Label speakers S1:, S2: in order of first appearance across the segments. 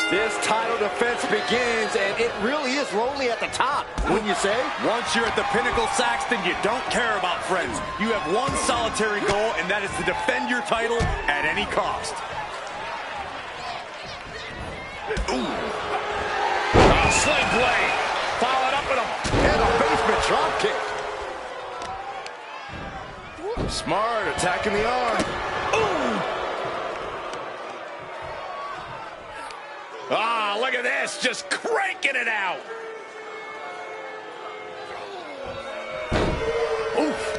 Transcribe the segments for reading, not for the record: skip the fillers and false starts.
S1: This title defense begins, and it really is lonely at the top, wouldn't you say?
S2: Once you're at the pinnacle, Saxton, you don't care about friends. You have one solitary goal, and that is to defend your title at any cost. Ooh. Sling blade. Followed up with
S1: a basement drop kick. Smart, attacking the arm.
S2: Ooh. Ah, look at this, just cranking it out. Oof.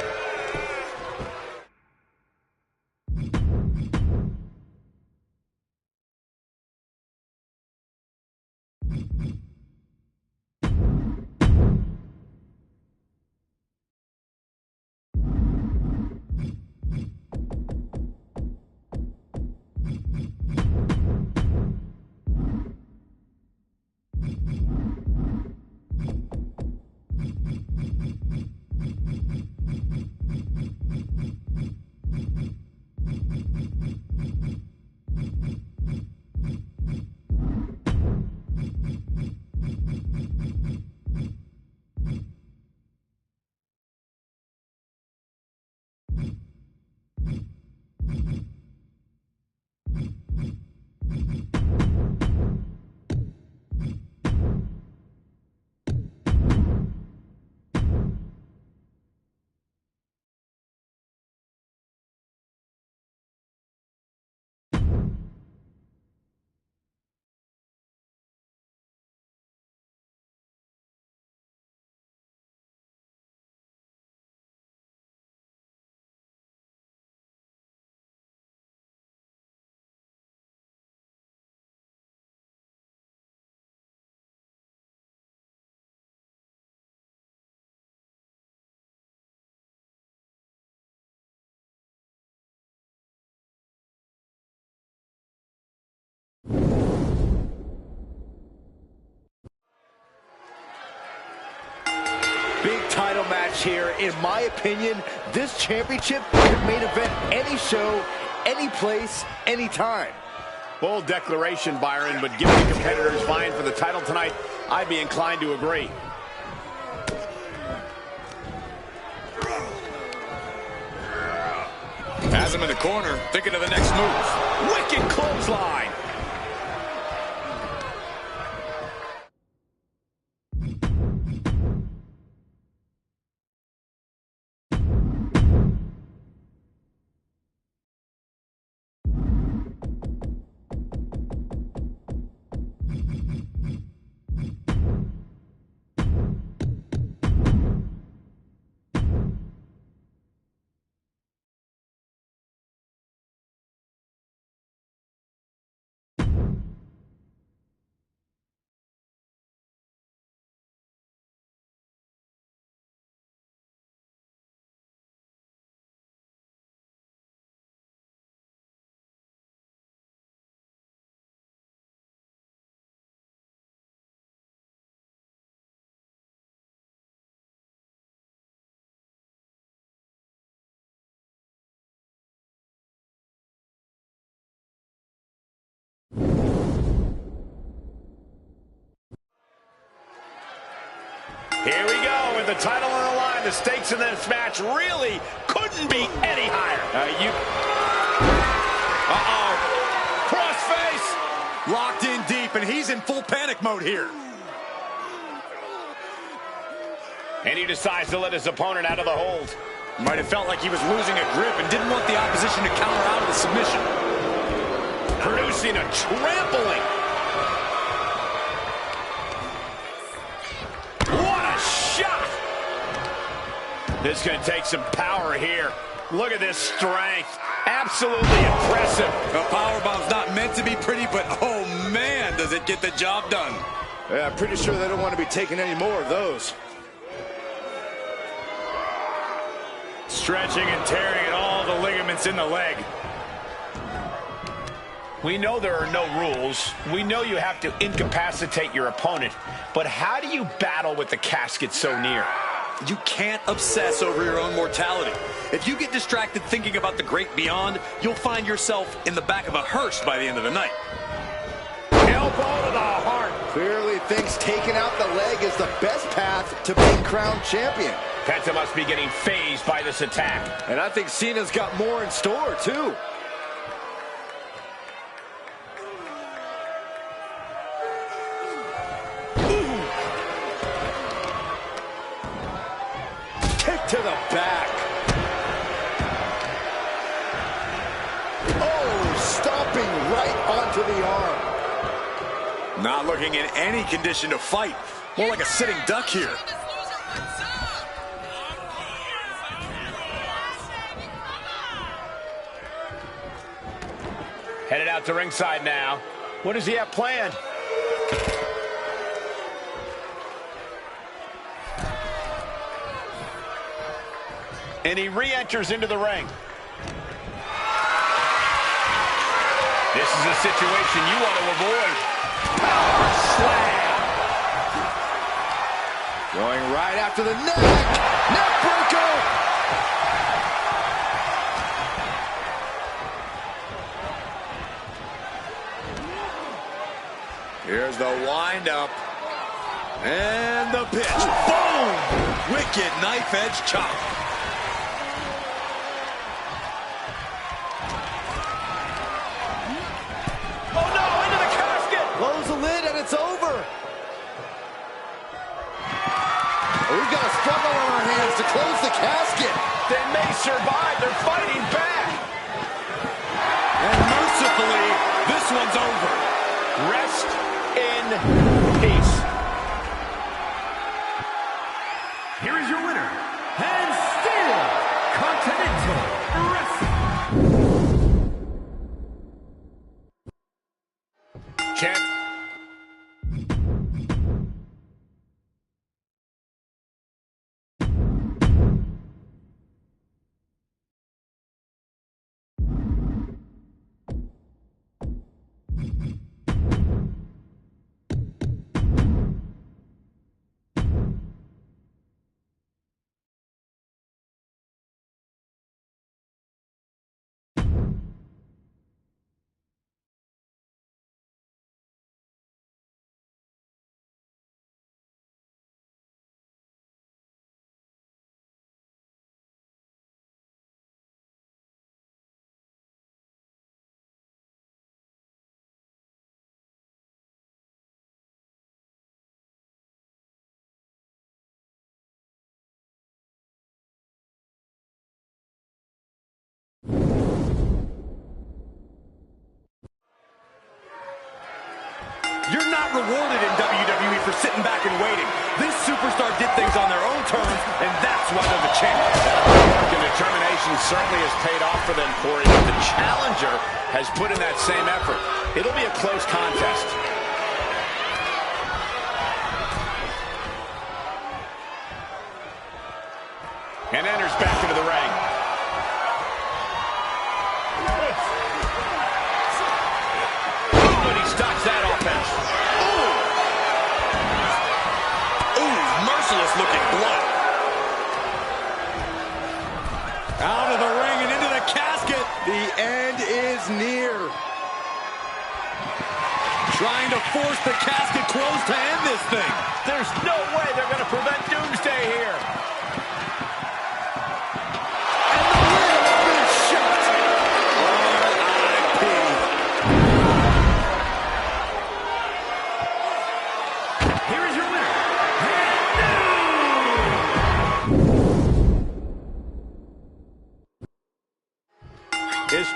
S1: Big title match here. In my opinion, this championship could main event any show, any place, anytime.
S2: Bold declaration, Byron, but given the competitors vying for the title tonight, I'd be inclined to agree. Has him in the corner, thinking of the next move. Wicked clothesline. Here we go, with the title on the line. The stakes in this match really couldn't be any higher. Crossface! Locked in deep, and he's in full panic mode here. And he decides to let his opponent out of the hold. Might have felt like he was losing a grip and didn't want the opposition to counter out of the submission. Producing a trampling. This is going to take some power here. Look at this strength. Absolutely impressive.
S3: A powerbomb's not meant to be pretty, but oh man, does it get the job done.
S1: Yeah, I'm pretty sure they don't want to be taking any more of those.
S2: Stretching and tearing at all the ligaments in the leg. We know there are no rules. We know you have to incapacitate your opponent. But how do you battle with the casket so near?
S3: You can't obsess over your own mortality. If you get distracted thinking about the great beyond, you'll find yourself in the back of a hearse by the end of the night.
S2: Elbow
S1: taking out the leg is the best path to being crowned champion.
S2: Penta must be getting phased by this attack.
S1: And I think Cena's got more in store, too. Ooh. Kick to the back. Oh, stomping right onto the arm.
S3: Not looking in any condition to fight. More like a sitting duck here.
S2: Headed out to ringside now. What does he have planned? And he re-enters into the ring. This is a situation you want to avoid. Power slam.
S1: Going right after the neck. Neck breaker.
S3: Here's the wind-up. And the pitch. Boom! Wicked knife-edge chop.
S2: Oh no, into the casket!
S1: Close the lid and it's over. We've got a struggle on our hands to close the casket.
S2: They may survive. They're fighting back.
S3: And mercifully, this one's over.
S2: Rest in peace.
S4: Here is your winner, and still Continental Wrestling
S2: Champ.
S3: You're not rewarded in WWE for sitting back and waiting. This superstar did things on their own terms, and that's why they're the champ.
S2: Work and determination certainly has paid off for them, Corey, but the challenger has put in that same effort. It'll be a close contest. And enters back into the ring. But he stops that offense.
S3: Ooh, merciless looking blow. Out of the ring and into the casket.
S1: The end is near.
S3: Trying to force the casket closed to end this thing.
S2: There's no way they're going to prevent Doomsday here.
S4: Here is your winner, and
S2: Is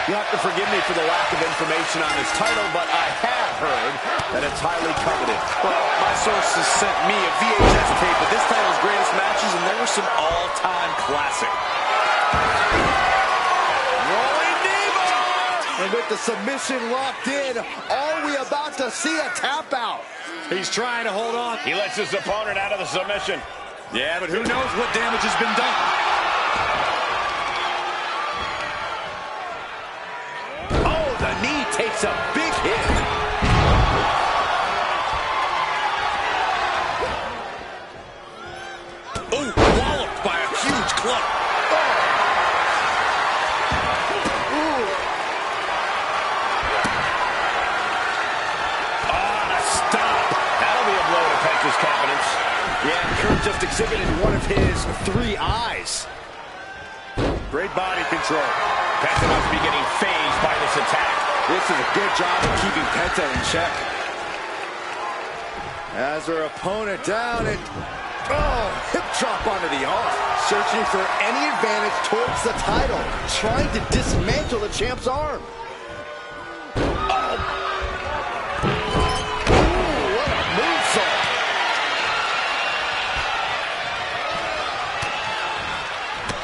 S3: You'll have to forgive me for the lack of information on this title, but I have heard that it's highly coveted.
S2: Well, my sources sent me a VHS tape of this title's greatest matches, and there were some all-time classic.
S3: Rolling Nemo!
S1: And with the submission locked in, are we about to see a tap out?
S3: He's trying to hold on.
S2: He lets his opponent out of the submission.
S3: Yeah, but who knows what damage has been done.
S1: Oh, the knee takes a big hit.
S3: Oh, walloped by a huge club.
S2: His confidence.
S1: Yeah, Kurt just exhibited one of his 3 eyes.
S3: Great body control.
S2: Penta must be getting phased by this attack.
S1: This is a good job of keeping Penta in check. As her opponent down and, hip drop onto the arm. Searching for any advantage towards the title. Trying to dismantle the champ's arm.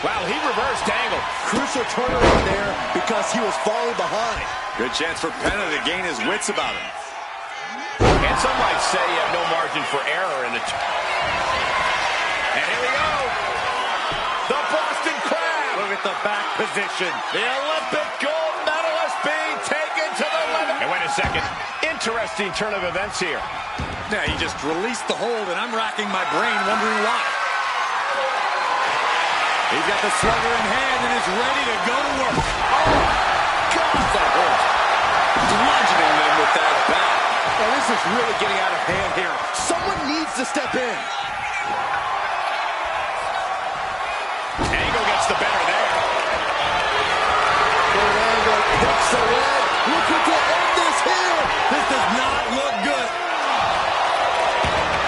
S2: Wow, he reversed angle.
S1: Crucial turnaround there because he was falling behind.
S3: Good chance for Penta to gain his wits about him.
S2: And some might say you have no margin for error in the... And here we go. The Boston Crab.
S3: Look at the back position.
S2: The Olympic gold medalist being taken to the limit. And wait a second. Interesting turn of events here.
S3: Yeah, he just released the hold, and I'm racking my brain wondering why. He's got the slugger in hand and is ready to go to work. Oh, God, that hurt. Bludgeoning them with that bat.
S1: Oh, this is really getting out of hand here. Someone needs to step in.
S2: Angle gets the better there.
S1: Good angle, hits the leg. Looking to end this here.
S3: This does not look good.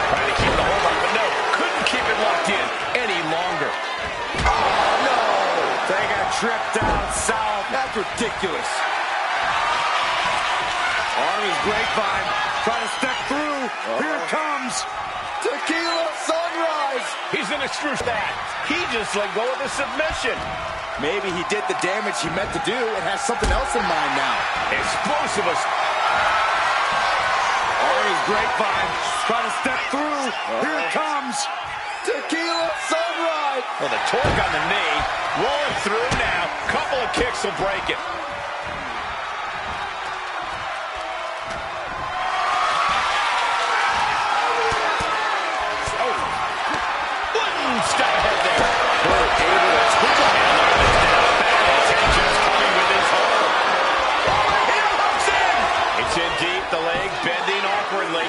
S2: Trying to keep the hold on, but no, couldn't keep it locked in any longer.
S1: Take a trip down south. That's ridiculous.
S3: Arm is grapevine. Trying to step through. Here it comes.
S1: Tequila sunrise.
S2: He's in a screw that. He just let go of the submission.
S1: Maybe he did the damage he meant to do and has something else in mind now.
S2: Explosive.
S3: Arm is grapevine. Trying to step through. Here it comes.
S1: Tequila sunrise.
S2: Well, the torque on the knee. Rolling through now. Couple of kicks will break it. Oh. Wooden step ahead there.
S1: Kurt able to take a
S2: And look at this now. Bad intentions coming with his hold. Oh, he hooks in. It's in deep. The leg bending awkwardly.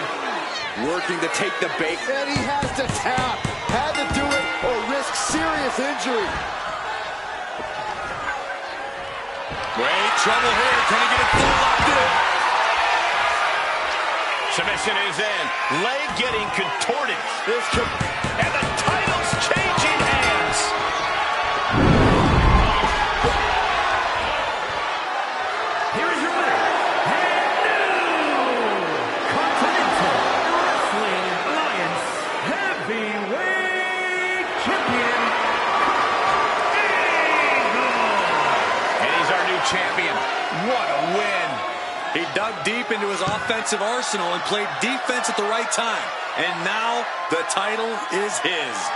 S1: working to take the bait. And he has to tap. Had to do it or risk serious injury.
S3: Great trouble here. Can he get it full locked in?
S2: Submission is in. Leg getting contorted.
S1: This could...
S2: And the title's changing hands.
S4: Here is your winner, and new Continental Wrestling Alliance Heavyweight Champion, Angle.
S2: And he's our new champion. What a win.
S3: He dug deep into his offensive arsenal and played defense at the right time. And now the title is his.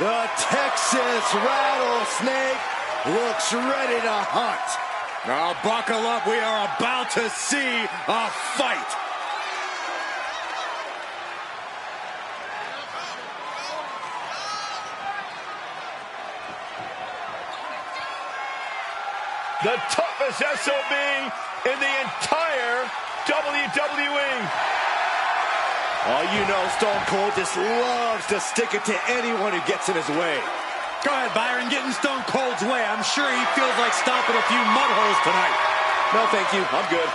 S1: The Texas Rattlesnake looks ready to hunt.
S3: Now buckle up, we are about to see a fight. The toughest SOB in the entire WWE.
S1: Oh, you know Stone Cold just loves to stick it to anyone who gets in his way.
S3: Go ahead, Byron, get in Stone Cold's way. I'm sure he feels like stomping a few mud holes tonight.
S1: No, thank you. I'm good.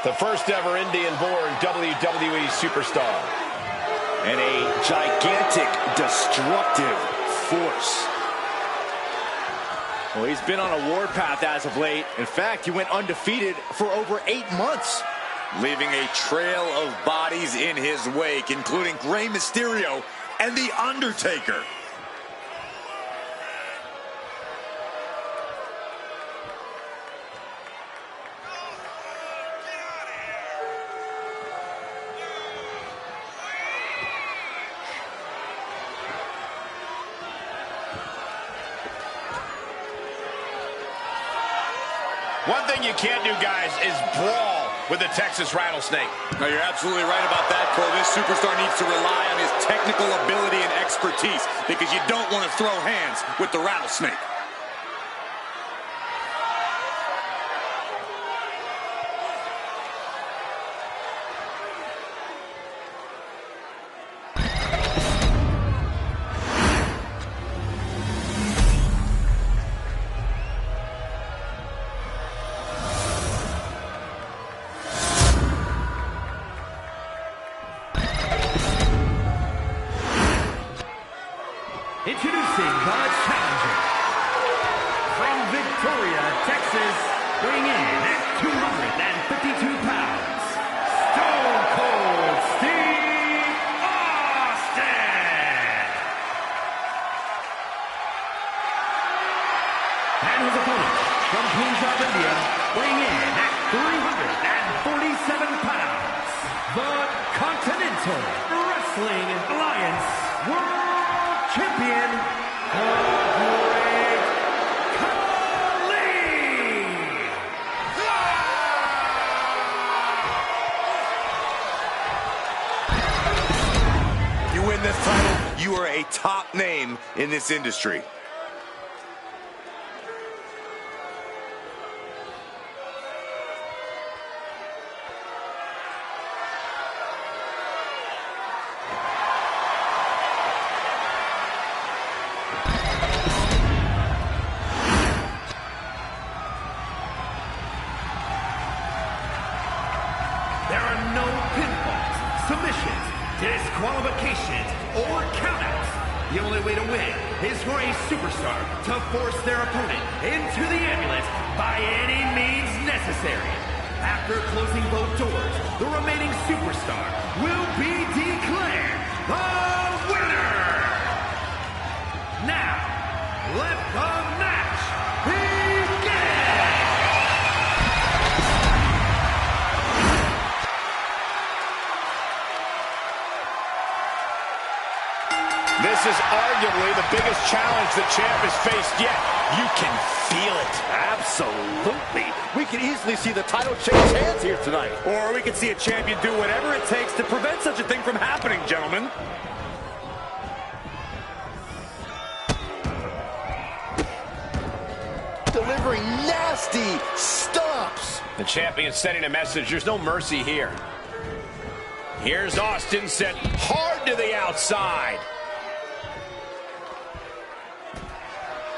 S2: The first ever Indian-born WWE superstar.
S1: And a gigantic, destructive force. Well, he's been on a warpath as of late. In fact, he went undefeated for over 8 months.
S3: Leaving a trail of bodies in his wake, including Rey Mysterio and The Undertaker.
S2: One thing you can't do, guys, is brawl with the Texas Rattlesnake.
S3: No, you're absolutely right about that, Cole. This superstar needs to rely on his technical ability and expertise because you don't want to throw hands with the Rattlesnake.
S4: Introducing the challenger. From Victoria, Texas, weighing in at 252 pounds, Stone Cold Steve Austin. And his opponent, from Punjab, India, weighing in at 347 pounds, the Continental Wrestling Alliance World Champion, the Great Khali.
S3: You win this title, you are a top name in this industry.
S4: There are no pinfalls, submissions, disqualifications, or countouts. The only way to win is for a superstar to force their opponent into the ambulance by any means necessary. After closing both doors, the remaining superstar will be declared the winner. Now, let the match begin.
S2: This is arguably the biggest challenge the champ has faced yet. You can feel it.
S1: Absolutely. We can easily see the title change hands here tonight.
S3: Or we could see a champion do whatever it takes to prevent such a thing from happening, gentlemen.
S1: Delivering nasty stomps.
S2: The champion sending a message. There's no mercy here. Here's Austin sent hard to the outside.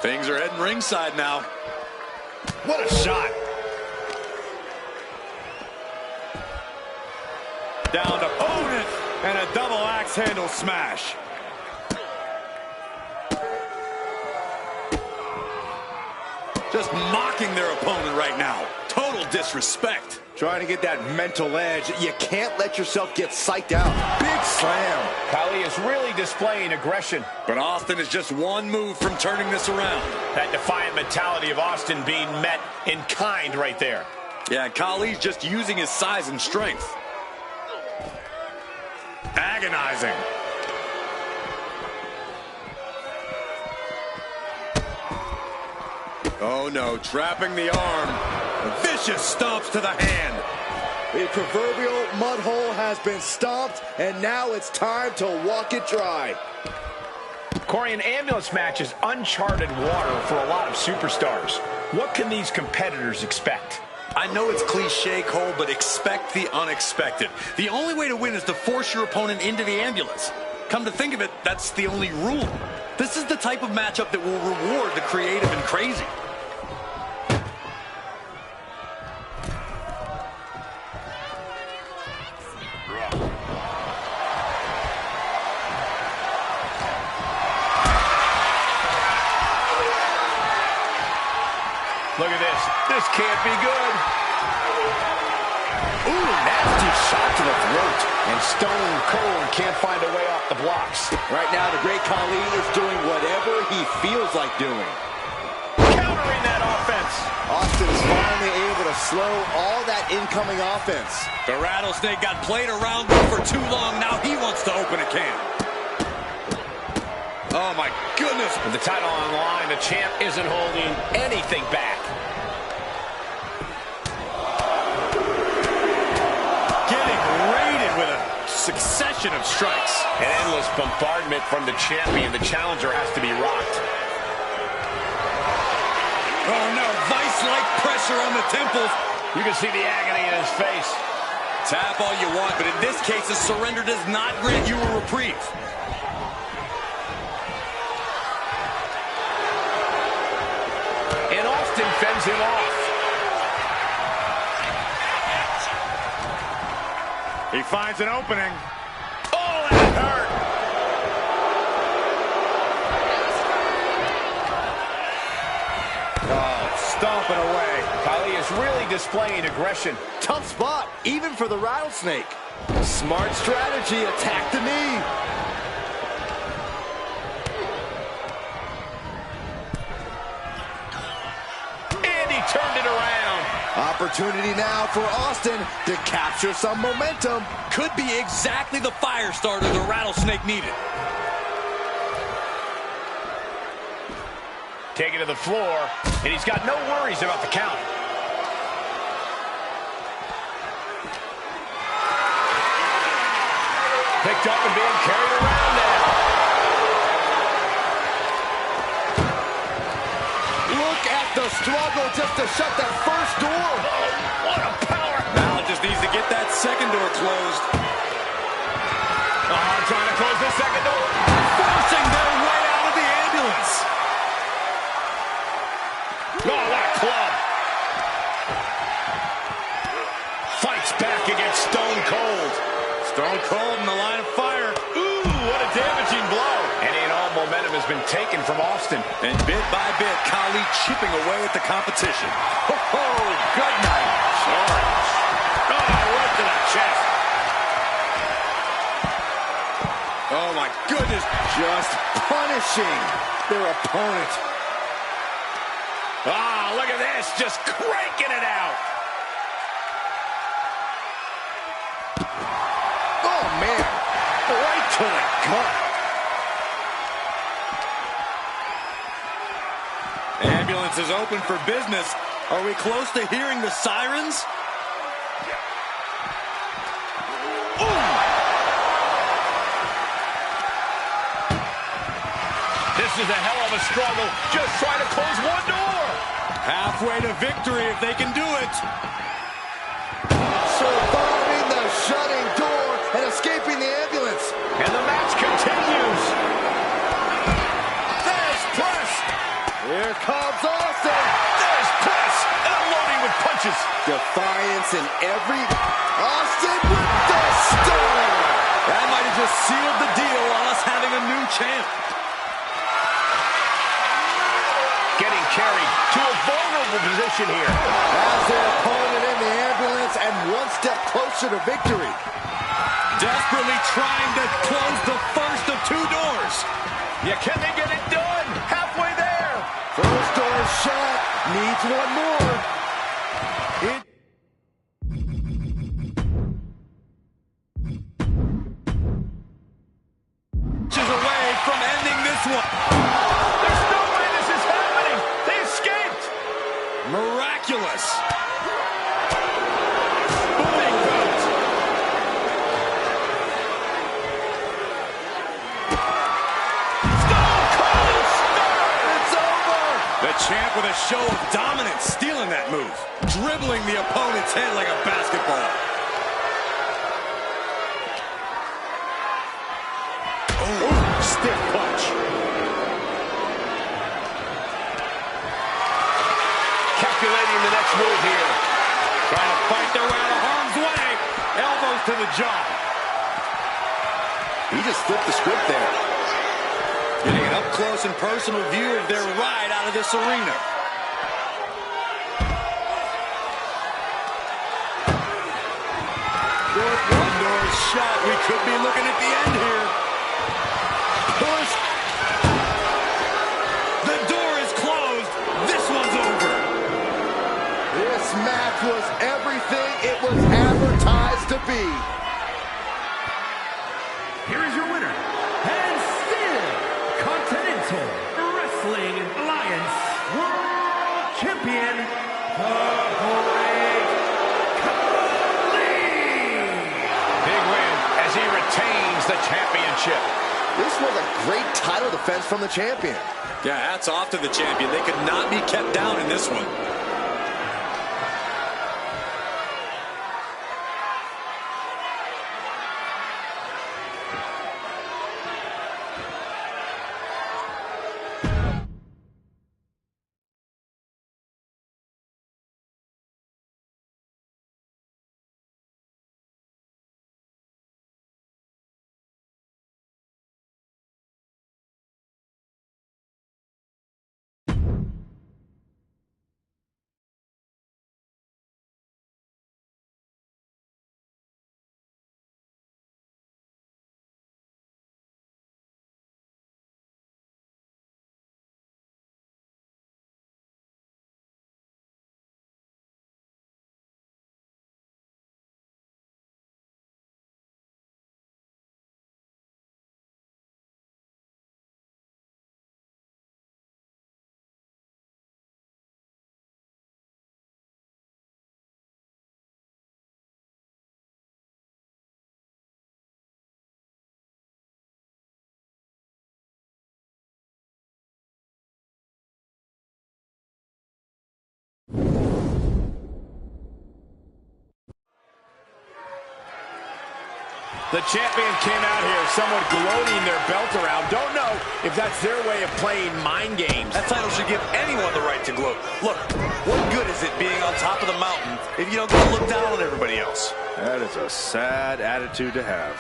S3: Things are heading ringside now.
S2: What a shot.
S3: Down to opponent and a double axe handle smash. Just mocking their opponent right now. Total disrespect.
S1: Trying to get that mental edge. You can't let yourself get psyched out. Big slam.
S2: Khali is really displaying aggression.
S3: But Austin is just one move from turning this around.
S2: That defiant mentality of Austin being met in kind right there.
S3: Yeah, Khali's just using his size and strength. Agonizing. Oh no, trapping the arm. Vicious stomps to the hand.
S1: The proverbial mud hole has been stomped, and now it's time to walk it dry.
S2: Corey, an ambulance match is uncharted water for a lot of superstars. What can these competitors expect?
S3: I know it's cliche, Cole, but expect the unexpected. The only way to win is to force your opponent into the ambulance. Come to think of it, that's the only rule. This is the type of matchup that will reward the creative and crazy.
S2: Look at this. This can't be good. Ooh, nasty shot to the throat. And Stone Cold can't find a way off the blocks.
S1: Right now, the great Khali is doing whatever he feels like doing.
S2: Countering that offense.
S1: Austin's finally able to slow all that incoming offense.
S3: The Rattlesnake got played around for too long. Now he wants to open a can. Oh, my goodness.
S2: With the title on the line, the champ isn't holding anything back.
S3: Getting raided with a succession of strikes.
S2: An endless bombardment from the champion. The challenger has to be rocked.
S3: Oh, no. Vice-like pressure on the temples.
S2: You can see the agony in his face.
S3: Tap all you want, but in this case, a surrender does not grant you a reprieve.
S2: And Austin fends him off.
S3: He finds an opening.
S2: Oh, that hurt.
S1: Oh, stomping away.
S2: Khali is really displaying aggression.
S1: Tough spot, even for the Rattlesnake. Smart strategy, attack the knee.
S2: Turned it around.
S1: Opportunity now for Austin to capture some momentum.
S3: Could be exactly the fire starter the Rattlesnake needed.
S2: Taken to the floor, and he's got no worries about the count. Picked up and being carried around now.
S1: Look at the struggle just to shut that first door.
S2: Oh, what a power.
S3: Now just needs to get that second door closed.
S2: Oh, trying to close the second door.
S3: Forcing their way out of the ambulance.
S2: Oh, what a club. Fights back against Stone Cold.
S3: Stone Cold in the line of fire.
S2: Ooh, what a damaging blow. And all momentum has been taken from Austin.
S3: And bit by bit, Khali chipping away at the competition.
S2: Oh, good night. Charge. Oh, right to the chest.
S3: Oh, my goodness.
S1: Just punishing their opponent.
S2: Ah, look at this. Just cranking it out.
S1: Oh, man. Right to the gut.
S3: Ambulance is open for business. Are we close to hearing the sirens?
S2: This is a hell of a struggle. Just trying to close one door.
S3: Halfway to victory if they can do it.
S1: Surviving the shutting door and escaping the ambulance.
S2: And the match continues.
S1: There's pressed. Here comes Austin.
S2: There's Ruthless and unloading with punches.
S1: Defiance in every... Austin with the stunner.
S3: That might have just sealed the deal on us having a new champ.
S2: Getting carried to a vulnerable position here.
S1: As their opponent in the ambulance and one step closer to victory.
S3: Desperately trying to close the first of two doors.
S2: Yeah, can they get it done? Halfway there.
S1: First door shut. Needs one more.
S3: Inches away from ending this one.
S2: There's no way this is happening. They escaped.
S3: Miraculous. Spooning belt.
S2: Stone Cold Stunner.
S1: It's over.
S3: The champ with a show of dominance, stealing that move. Dribbling the opponent's head like a basketball.
S2: Stiff punch. Calculating the next move here. Trying to fight their way out of harm's way. Elbows to the jaw.
S1: He just flipped the script there.
S3: Getting an up-close and personal view of their ride out of this arena. Good one-door shot. We could be looking at the end here. Push. The door is closed. This one's over.
S1: This match was everything it was advertised to be.
S4: Here is your winner, and still Continental Wrestling Alliance World Champion, the Great Khali.
S2: Big win as he retains the championship.
S1: This was a great title defense from the champion.
S3: Yeah, hats off to the champion. They could not be kept down in this one.
S2: The champion came out here somewhat gloating their belt around. Don't know if that's their way of playing mind games.
S3: That title should give anyone the right to gloat. Look, what good is it being on top of the mountain if you don't get to look down on everybody else?
S1: That is a sad attitude to have.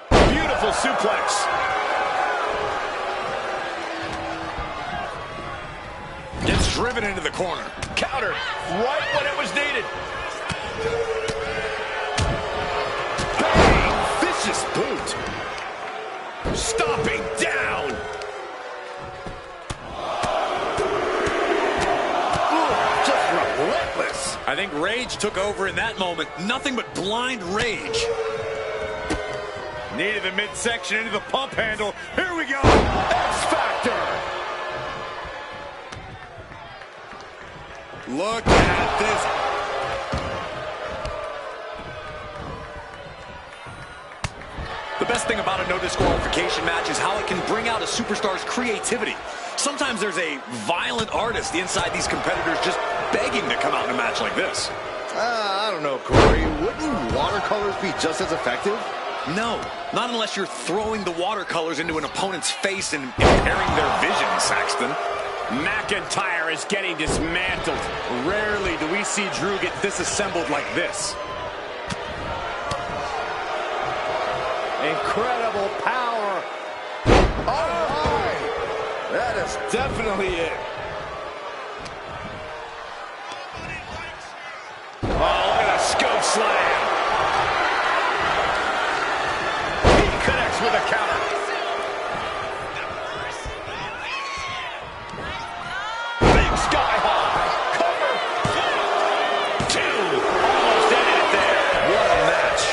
S2: Beautiful suplex.
S3: Gets driven into the corner.
S2: Countered right when it was needed.
S1: Bang! Vicious boot.
S2: Stomping down.
S1: Ooh, just relentless.
S3: I think rage took over in that moment. Nothing but blind rage.
S2: Needed the midsection into the pump handle. Here we go. X-Factor.
S3: Look at this. The best thing about a no disqualification match is how it can bring out a superstar's creativity. Sometimes there's a violent artist inside these competitors just begging to come out in a match like this.
S1: I don't know, Corey. Wouldn't watercolors be just as effective?
S3: No, not unless you're throwing the watercolors into an opponent's face and impairing their vision, Saxton.
S2: McIntyre is getting dismantled. Rarely do we see Drew get disassembled like this.
S1: Incredible power. Oh, my. That is definitely it.
S2: Oh, look at a scoop slam. He connects with a counter. Big sky high. Cover. Two. Almost ended it there.
S3: What a match.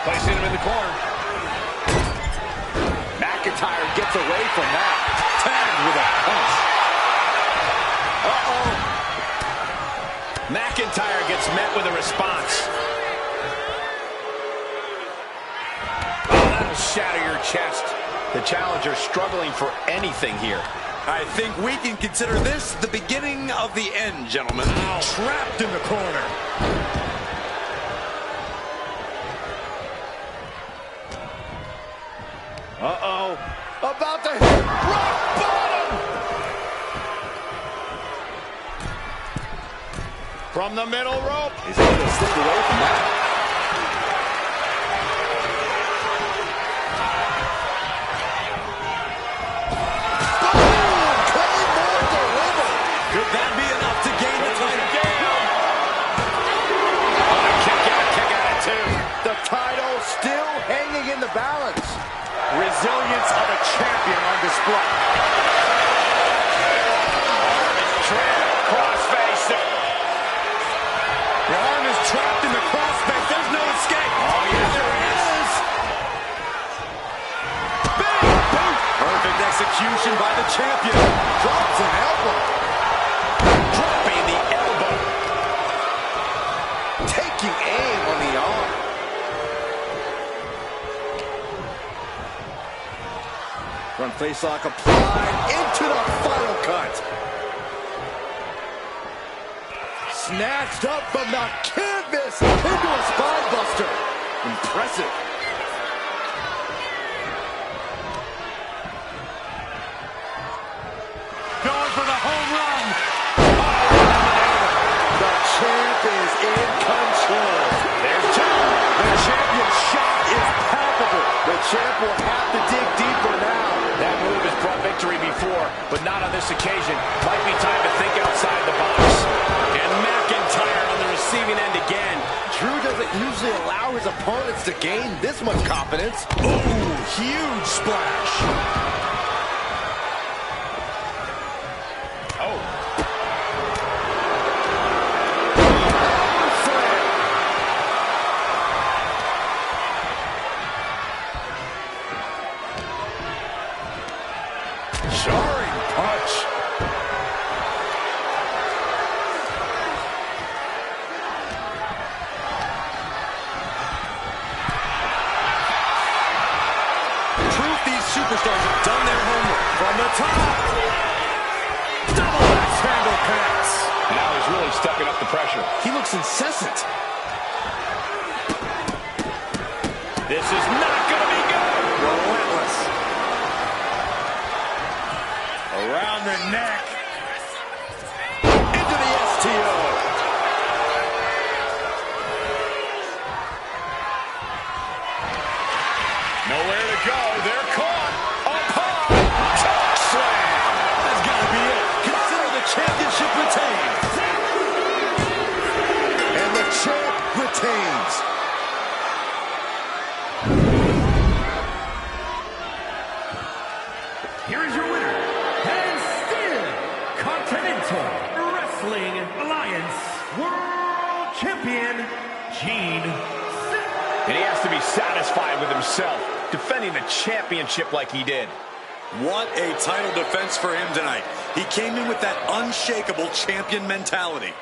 S2: Placing him in the corner.
S1: McIntyre gets away from that.
S3: Tagged with a punch.
S2: Uh-oh. McIntyre gets met with a response. Oh, that'll shatter your chest. The challenger struggling for anything here.
S3: I think we can consider this the beginning of the end, gentlemen.
S2: Ow. Trapped in the corner.
S1: Uh-oh. About to hit rock bottom.
S2: From the middle rope.
S1: He's able to slip away from that. Boom! Claymore delivered.
S3: Could that be enough to gain the title?
S2: Oh, kick out of two.
S1: The title still hanging in the balance.
S2: Resilience of a champion on display. Trap, crossface.
S3: The arm is trapped in the crossface. There's no escape.
S2: Oh, yeah, there is.
S3: Big boot. Perfect execution by the champion.
S1: Drops an elbow.
S2: Dropping the elbow.
S1: Taking aim on the arm. Front face lock applied into the final cut. Snatched up from the canvas into a spine buster. Impressive.
S3: Going for the home run.
S1: The champ is in control.
S2: There's two.
S1: The champion's shot is palpable. The champ will have to dig deeper now.
S2: That move has brought victory before, but not on this occasion. Might be time to think outside the box. And McIntyre on the receiving end again.
S1: Drew doesn't usually allow his opponents to gain this much confidence.
S2: Ooh, huge splash. Oh.
S1: Jarring punch.
S3: Proof these superstars have done their homework.
S2: From the top. Double axe handle pass. Now he's really stepping up the pressure.
S1: He looks incessant.
S2: This is not going to be good.
S1: Relentless.
S2: Around the neck.
S1: Into the STO.
S2: Nowhere to go. They're caught. Upon. Choke slam.
S3: That's got to be it. Consider the championship retained.
S1: And the champ retains.
S4: Here is your winner, and still Continental Wrestling Alliance World Champion, Gene.
S2: And he has to be satisfied with himself, defending the championship like he did.
S3: What a title defense for him tonight. He came in with that unshakable champion mentality.